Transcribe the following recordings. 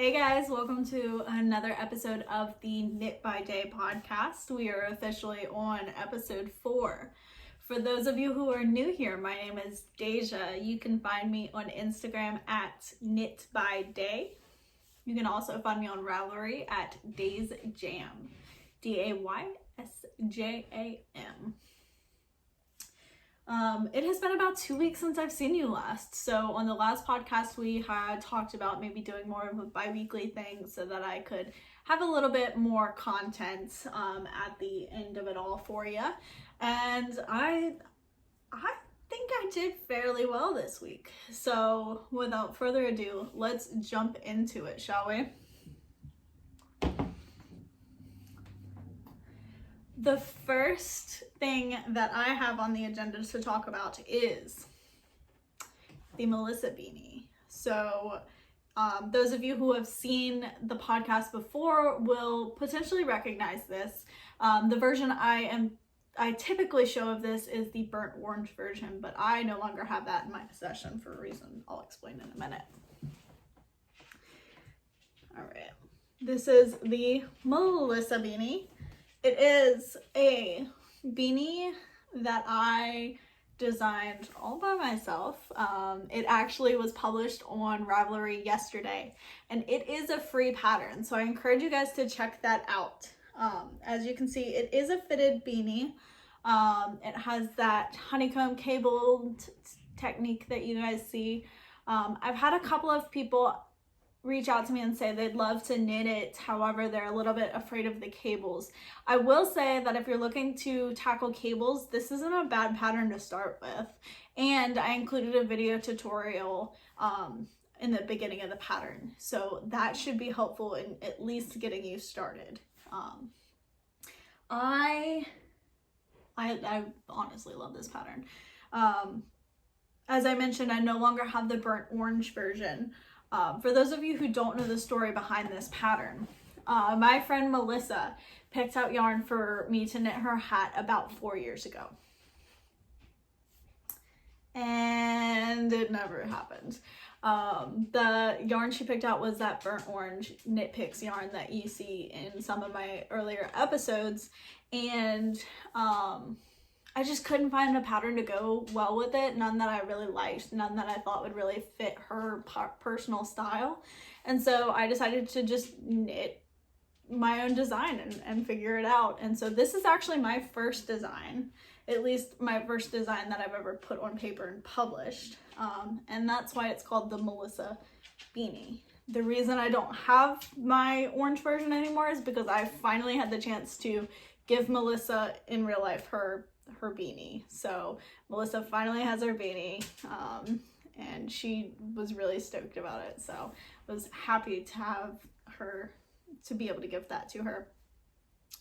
Hey guys, welcome to another episode of the Knit by Day podcast. We are officially on episode 4. For those of you who are new here, my name is Deja. You can find me on Instagram at Knit by Day. You can also find me on Ravelry at Days Jam, DAYSJAM. It has been about 2 weeks since I've seen you last. So on the last podcast, we had talked about maybe doing more of a bi-weekly thing so that I could have a little bit more content at the end of it all for you. And I think I did fairly well this week. So without further ado, let's jump into it, shall we? The first thing that I have on the agenda to talk about is the Melissa Beanie. So those of you who have seen the podcast before will potentially recognize this. The version I typically show of this is the burnt orange version, but I no longer have that in my possession for a reason I'll explain in a minute. All right, this is the Melissa Beanie. It is a beanie that I designed all by myself. It actually was published on Ravelry yesterday, and it is a free pattern, so I encourage you guys to check that out. As you can see, it is a fitted beanie. It has that honeycomb cable technique that you guys see. I've had a couple of people reach out to me and say they'd love to knit it, however they're a little bit afraid of the cables. I will say that if you're looking to tackle cables, this isn't a bad pattern to start with, and I included a video tutorial in the beginning of the pattern, so that should be helpful in at least getting you started. I honestly love this pattern. As I mentioned, I no longer have the burnt orange version. For those of you who don't know the story behind this pattern, my friend Melissa picked out yarn for me to knit her hat about 4 years ago. And it never happened. The yarn she picked out was that burnt orange Knit Picks yarn that you see in some of my earlier episodes. And I just couldn't find a pattern to go well with it, none that I really liked, none that I thought would really fit her personal style. And so I decided to just knit my own design and figure it out. And so this is actually my first design, at least my first design that I've ever put on paper and published. And that's why it's called the Melissa Beanie. The reason I don't have my orange version anymore is because I finally had the chance to give Melissa in real life her beanie. So Melissa finally has her beanie, and she was really stoked about it. So I was happy to have her, to be able to give that to her.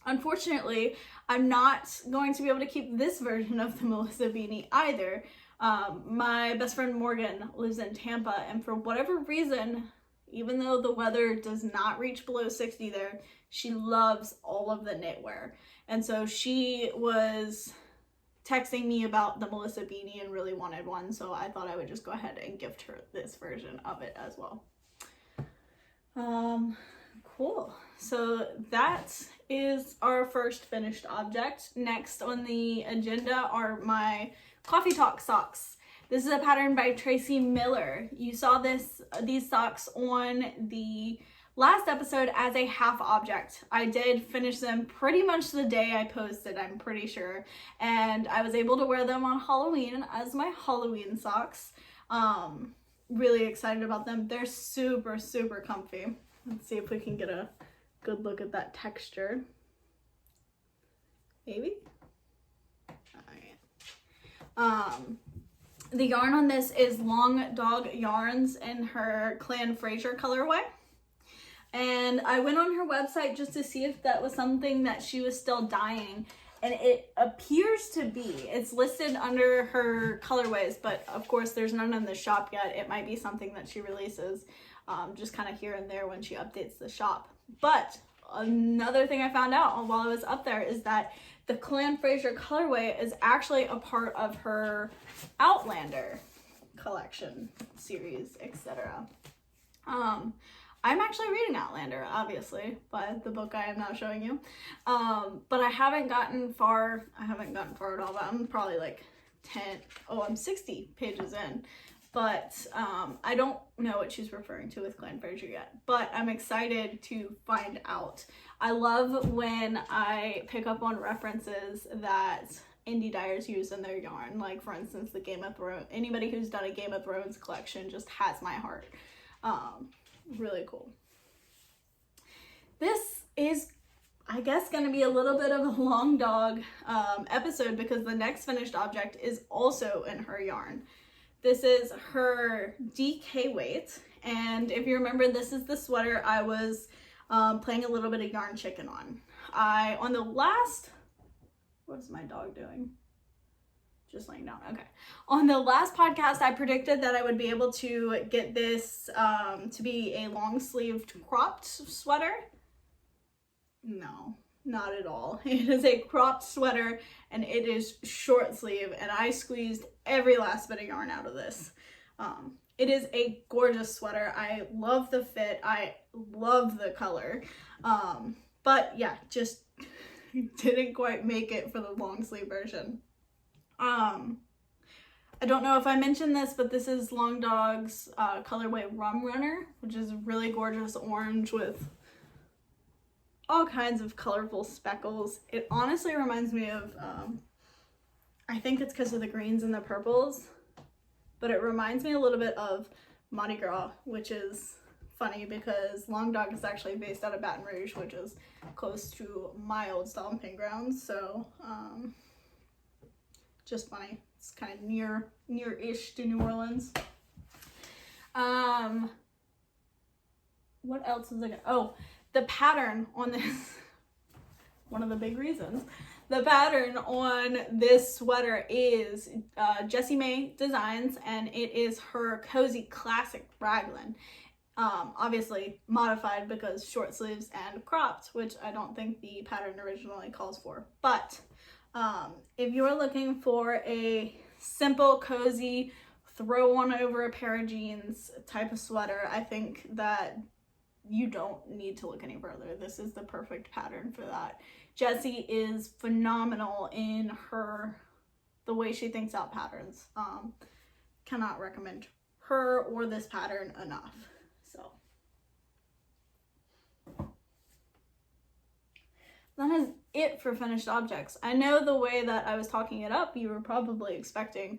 Unfortunately, I'm not going to be able to keep this version of the Melissa beanie either. My best friend Morgan lives in Tampa, and for whatever reason, even though the weather does not reach below 60 there, she loves all of the knitwear. And so she was texting me about the Melissa beanie and really wanted one, so I thought I would just go ahead and gift her this version of it as well. Cool. So that is our first finished object. Next on the agenda are my Coffee Talk socks. This is a pattern by Tracie Miller. You saw these socks on the last episode as a half object. I did finish them pretty much the day I posted, I'm pretty sure. And I was able to wear them on Halloween as my Halloween socks. Really excited about them. They're super, super comfy. Let's see if we can get a good look at that texture. Maybe? Alright. The yarn on this is Long Dog Yarns in her Clan Fraser colorway. And I went on her website just to see if that was something that she was still dyeing, and it appears to be. It's listed under her colorways, but of course there's none in the shop yet. It might be something that she releases just kind of here and there when she updates the shop. But another thing I found out while I was up there is that the Clan Fraser colorway is actually a part of her Outlander collection series, etc. I'm actually reading Outlander, obviously, but the book I am not showing you. But I haven't gotten far at all, but I'm probably like I'm 60 pages in. But I don't know what she's referring to with Clan Fraser yet, but I'm excited to find out. I love when I pick up on references that indie dyers use in their yarn. Like, for instance, the Game of Thrones. Anybody who's done a Game of Thrones collection just has my heart. Really cool. This is, I guess, going to be a little bit of a long dog episode because the next finished object is also in her yarn. This is her DK weight, and if you remember, this is the sweater I was playing a little bit of yarn chicken on. What is my dog doing? Just laying down. Okay. On the last podcast, I predicted that I would be able to get this to be a long-sleeved cropped sweater. No, not at all. It is a cropped sweater and it is short sleeve, and I squeezed every last bit of yarn out of this. It is a gorgeous sweater. I love the fit. I love the color. But yeah, just didn't quite make it for the long sleeve version. I don't know if I mentioned this, but this is Long Dog's colorway Rum Runner, which is a really gorgeous orange with all kinds of colorful speckles. It honestly reminds me of, I think it's because of the greens and the purples, but it reminds me a little bit of Mardi Gras, which is funny because Long Dog is actually based out of Baton Rouge, which is close to my old stomping grounds. So, just funny. It's kind of near-ish to New Orleans. What else was I gonna, oh, the pattern on this, one of the big reasons, the pattern on this sweater is Jessie May Designs, and it is her Cozy Classic Raglan. Obviously modified because short sleeves and cropped, which I don't think the pattern originally calls for. But if you're looking for a simple, cozy, throw on over a pair of jeans type of sweater, I think that you don't need to look any further. This is the perfect pattern for that. Jessie is phenomenal in the way she thinks out patterns. Cannot recommend her or this pattern enough. So that is it for finished objects. I know the way that I was talking it up, you were probably expecting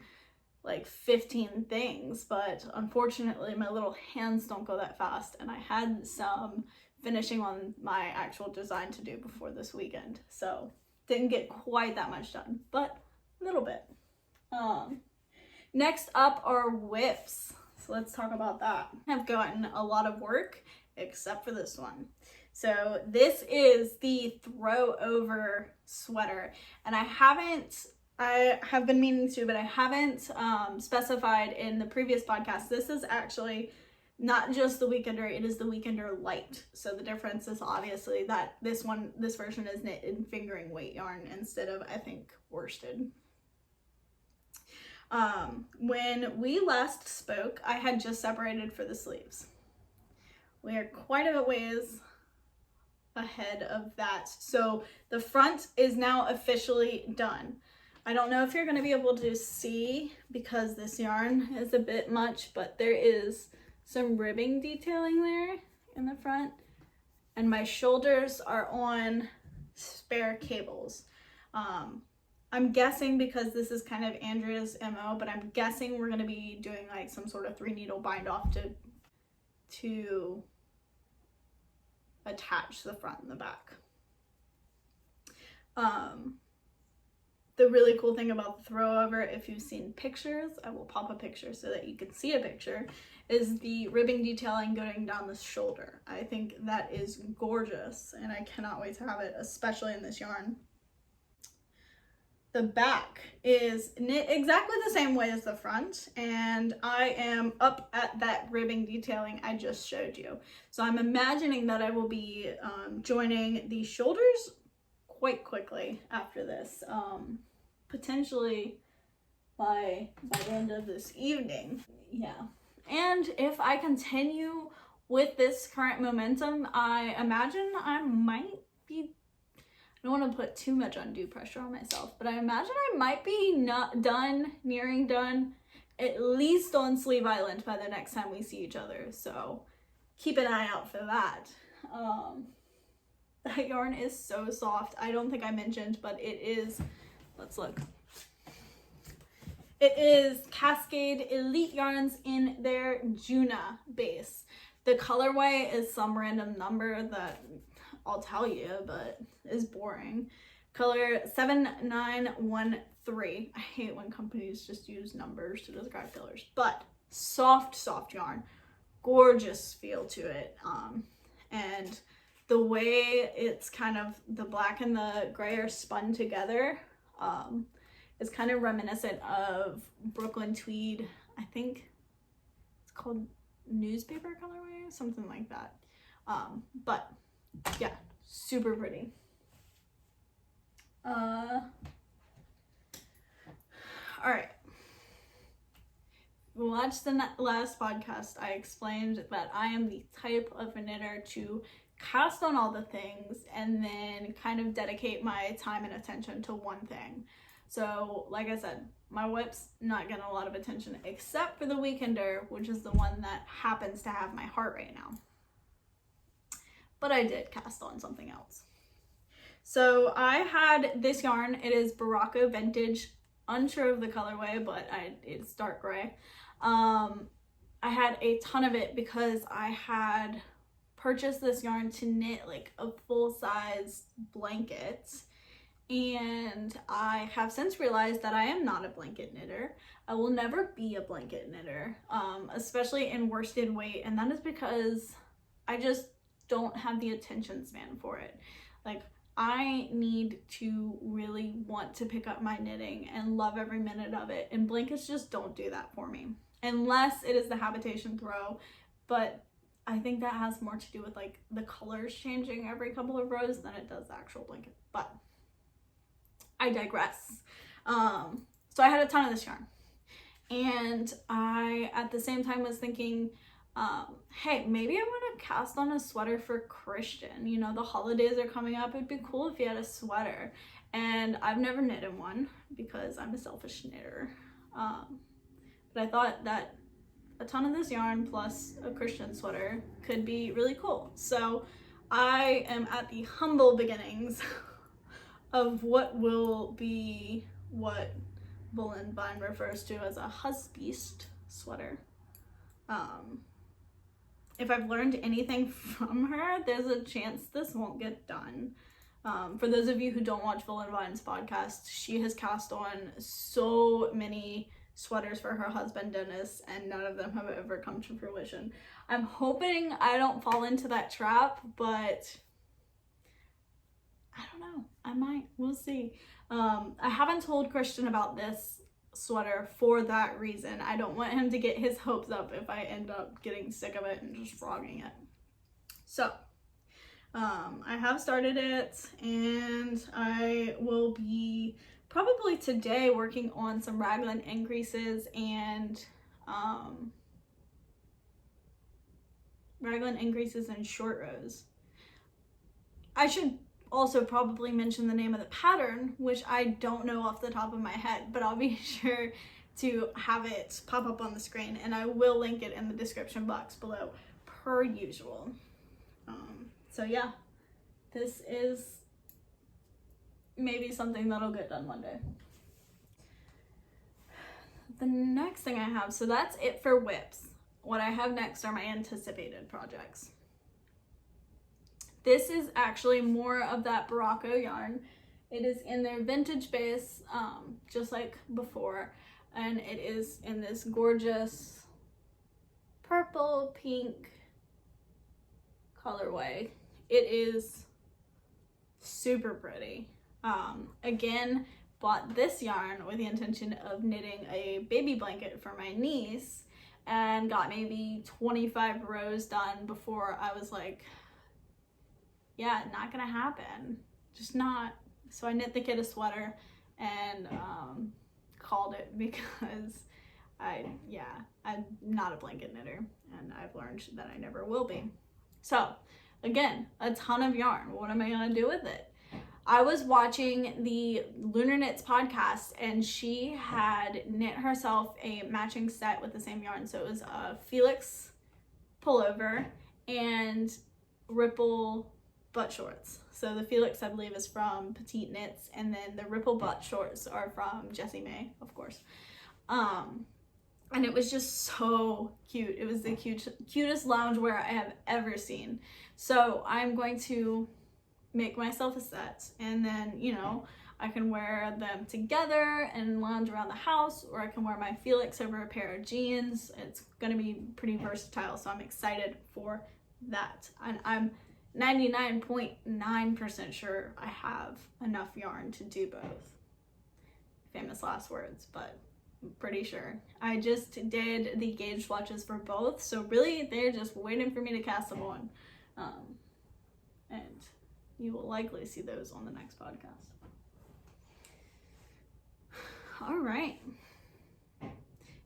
like 15 things, but unfortunately my little hands don't go that fast, and I had some finishing on my actual design to do before this weekend, so didn't get quite that much done, but a little bit. Next up are whips, so let's talk about that. I've gotten a lot of work except for this one. So this is the throw over sweater, and I have been meaning to, but I haven't specified in the previous podcast. This is actually not just the Weekender, it is the Weekender Light. So the difference is obviously that this version is knit in fingering weight yarn instead of, I think, worsted. When we last spoke, I had just separated for the sleeves. We are quite a ways ahead of that. So the front is now officially done. I don't know if you're going to be able to see because this yarn is a bit much, but there is some ribbing detailing there in the front, and my shoulders are on spare cables. I'm guessing, because this is kind of Andrea's MO, but I'm guessing we're going to be doing like some sort of 3-needle bind off to attach the front and the back. The really cool thing about the throw over, if you've seen pictures, I will pop a picture so that you can see a picture, is the ribbing detailing going down the shoulder. I think that is gorgeous, and I cannot wait to have it, especially in this yarn. The back is knit exactly the same way as the front, and I am up at that ribbing detailing I just showed you. So I'm imagining that I will be joining the shoulders quite quickly after this, potentially by the end of this evening. Yeah, and if I continue with this current momentum, I imagine I might be, I don't want to put too much undue pressure on myself, but I imagine I might be nearing done, at least on Sleeve Island by the next time we see each other. So keep an eye out for that. That yarn is so soft. I don't think I mentioned, but it is, let's look. It is Cascade Elite Yarns in their Juna base. The colorway is some random number that I'll tell you, but is boring. Color 7913. I hate when companies just use numbers to describe colors, but soft yarn. Gorgeous feel to it. And the way it's kind of, the black and the gray are spun together, is kind of reminiscent of Brooklyn tweed. I think it's called newspaper colorway, something like that. But yeah, super pretty. All right. Watch the last podcast. I explained that I am the type of knitter to cast on all the things and then kind of dedicate my time and attention to one thing. So like I said, my whip's not getting a lot of attention except for the Weekender, which is the one that happens to have my heart right now. But I did cast on something else. So I had this yarn. It is Berroco Vintage. Unsure of the colorway, but it's dark gray. I had a ton of it because I had purchased this yarn to knit like a full-size blanket. And I have since realized that I am not a blanket knitter. I will never be a blanket knitter, especially in worsted weight. And that is because I just don't have the attention span for it. Like, I need to really want to pick up my knitting and love every minute of it. And blankets just don't do that for me. Unless it is the habitation throw. But I think that has more to do with like the colors changing every couple of rows than it does the actual blanket. But I digress. So I had a ton of this yarn, and I at the same time was thinking, hey, maybe I want to cast on a sweater for Christian. You know, the holidays are coming up. It'd be cool if you had a sweater. And I've never knitted one because I'm a selfish knitter. But I thought that a ton of this yarn plus a Christian sweater could be really cool. So I am at the humble beginnings of what will be what Bull and Vine refers to as a husbeast sweater. If I've learned anything from her, there's a chance this won't get done. For those of you who don't watch Bull and Vine's podcast, she has cast on so many sweaters for her husband Dennis, and none of them have ever come to fruition. I'm hoping I don't fall into that trap, but I don't know. I might. We'll see. I haven't told Christian about this sweater for that reason. I don't want him to get his hopes up if I end up getting sick of it and just frogging it. So I have started it, and I will be probably today working on some raglan increases and raglan increases and short rows. I should also probably mention the name of the pattern, which I don't know off the top of my head, but I'll be sure to have it pop up on the screen, and I will link it in the description box below per usual. So yeah, this is maybe something that'll get done one day. The next thing I have, so that's it for whips. What I have next are my anticipated projects. This is actually more of that Berroco yarn. It is in their vintage base, just like before, and it is in this gorgeous purple pink colorway. It is super pretty. Again, bought this yarn with the intention of knitting a baby blanket for my niece, and got maybe 25 rows done before I was like, yeah, not gonna happen, just not. So I knit the kid a sweater and called it, because I'm not a blanket knitter, and I've learned that I never will be. So again, a ton of yarn. What am I gonna do with it? I was watching the Lunar Knits podcast, and she had knit herself a matching set with the same yarn. So it was a Felix pullover and ripple butt shorts. So the Felix, I believe, is from Petite Knits, and then the ripple butt shorts are from Jessie, of course. And it was just so cute. It was the cutest loungewear I have ever seen. So I'm going to make myself a set, and then, you know, I can wear them together and lounge around the house, or I can wear my Felix over a pair of jeans. It's gonna be pretty versatile, so I'm excited for that. And I'm 99.9% sure I have enough yarn to do both. Famous last words, but I'm pretty sure. I just did the gauge swatches for both, so really they're just waiting for me to cast them on. And you will likely see those on the next podcast. All right.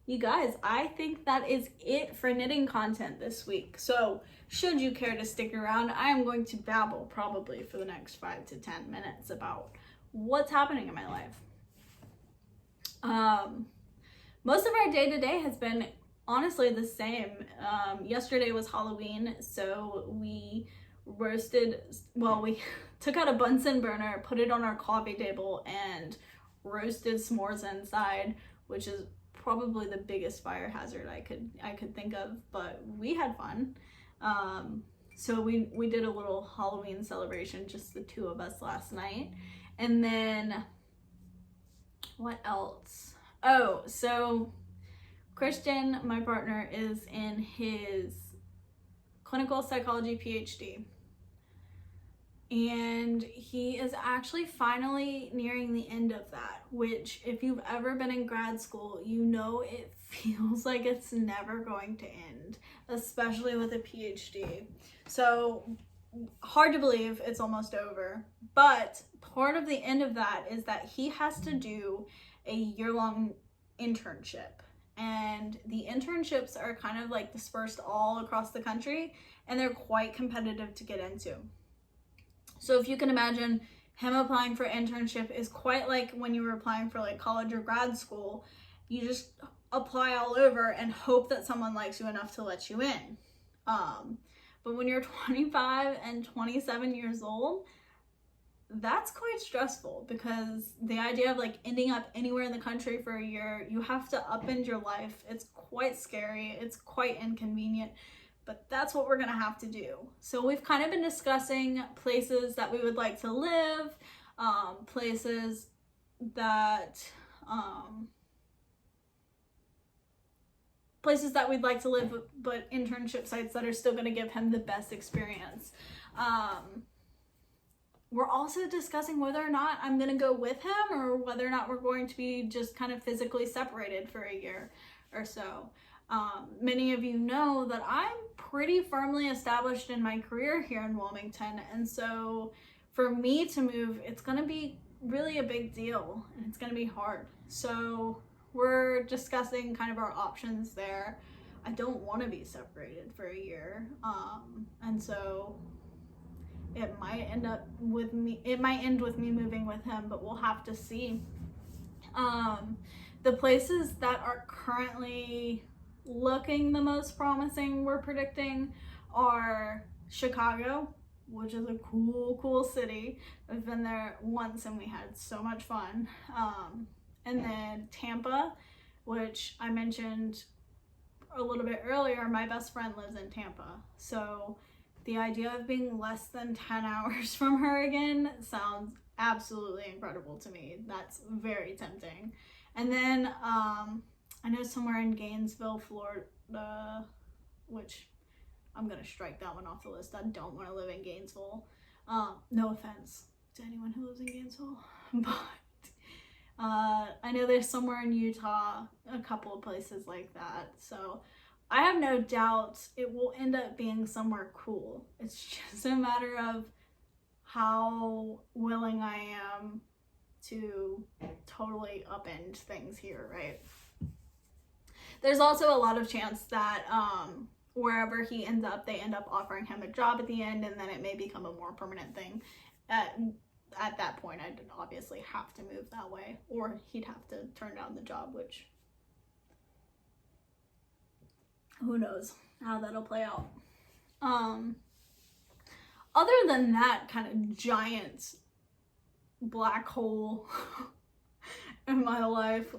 You guys, I think that is it for knitting content this week. So should you care to stick around, I am going to babble probably for the next 5 to 10 minutes about what's happening in my life. Most of our day-to-day has been honestly the same. Yesterday was Halloween, so we took out a Bunsen burner, put it on our coffee table, and roasted s'mores inside, which is probably the biggest fire hazard I could think of, but we had fun. So we did a little Halloween celebration, just the two of us last night. And then what else? Oh, so Christian, my partner, is in his clinical psychology PhD. And he is actually finally nearing the end of that, which if you've ever been in grad school, you know it feels like it's never going to end, especially with a PhD. So hard to believe it's almost over, but part of the end of that is that he has to do a year-long internship. And the internships are kind of like dispersed all across the country, and they're quite competitive to get into. So if you can imagine, him applying for internship is quite like when you were applying for like college or grad school. You just apply all over and hope that someone likes you enough to let you in. But when you're 25 and 27 years old, that's quite stressful, because the idea of like ending up anywhere in the country for a year, you have to upend your life. It's quite scary. It's quite inconvenient. But that's what we're gonna have to do. So we've kind of been discussing places that we would like to live, places that we'd like to live, but internship sites that are still gonna give him the best experience. We're also discussing whether or not I'm gonna go with him, or whether or not we're going to be just kind of physically separated for a year or so. Many of you know that I'm pretty firmly established in my career here in Wilmington, and so for me to move, it's going to be really a big deal, and it's going to be hard. So we're discussing kind of our options there. I don't want to be separated for a year, and so it might end with me moving with him, but we'll have to see. The places that are currently looking the most promising, we're predicting, are Chicago, which is a cool city. I've been there once and we had so much fun. And then Tampa, which I mentioned a little bit earlier, my best friend lives in Tampa. So the idea of being less than 10 hours from her again sounds absolutely incredible to me. That's very tempting. And then I know somewhere in Gainesville, Florida, which I'm gonna strike that one off the list. I don't want to live in Gainesville. No offense to anyone who lives in Gainesville, but I know there's somewhere in Utah, a couple of places like that. So I have no doubt it will end up being somewhere cool. It's just a matter of how willing I am to totally upend things here, right? there's also a lot of chance that wherever he ends up, they end up offering him a job at the end, and then it may become a more permanent thing. At that point, I'd obviously have to move that way, or he'd have to turn down the job, which who knows how that'll play out. Other than that kind of giant black hole in my life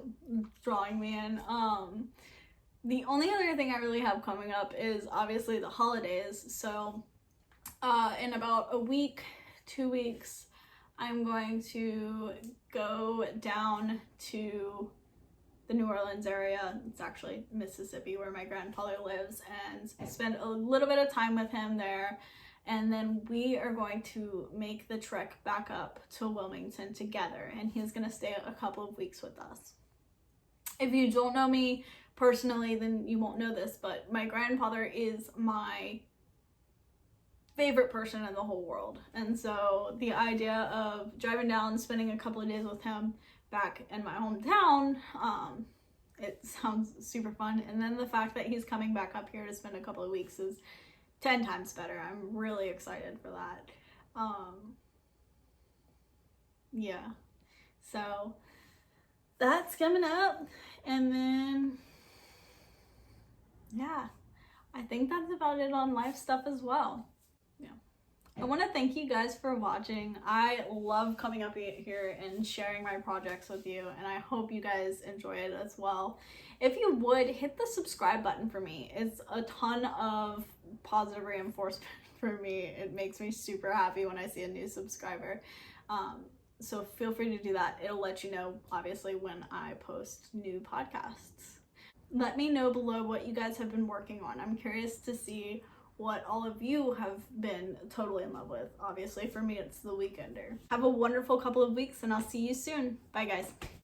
drawing me in, the only other thing I really have coming up is obviously the holidays. So in about a week, 2 weeks, I'm going to go down to the New Orleans area. It's actually Mississippi, where my grandfather lives, and spend a little bit of time with him there. And then we are going to make the trek back up to Wilmington together, and he's gonna stay a couple of weeks with us. If you don't know me personally, then you won't know this, but my grandfather is my favorite person in the whole world. And so the idea of driving down, spending a couple of days with him back in my hometown, it sounds super fun. And then the fact that he's coming back up here to spend a couple of weeks is 10 times better. I'm really excited for that. Yeah, so that's coming up. And then yeah, I think that's about it on life stuff as well. Yeah, I want to thank you guys for watching. I love coming up here and sharing my projects with you, and I hope you guys enjoy it as well. If you would, hit the subscribe button for me. It's a ton of positive reinforcement for me. It makes me super happy when I see a new subscriber. So feel free to do that. It'll let you know, obviously, when I post new podcasts. Let me know below what you guys have been working on. I'm curious to see what all of you have been totally in love with. Obviously, for me, it's The Weekender. Have a wonderful couple of weeks, and I'll see you soon. Bye, guys.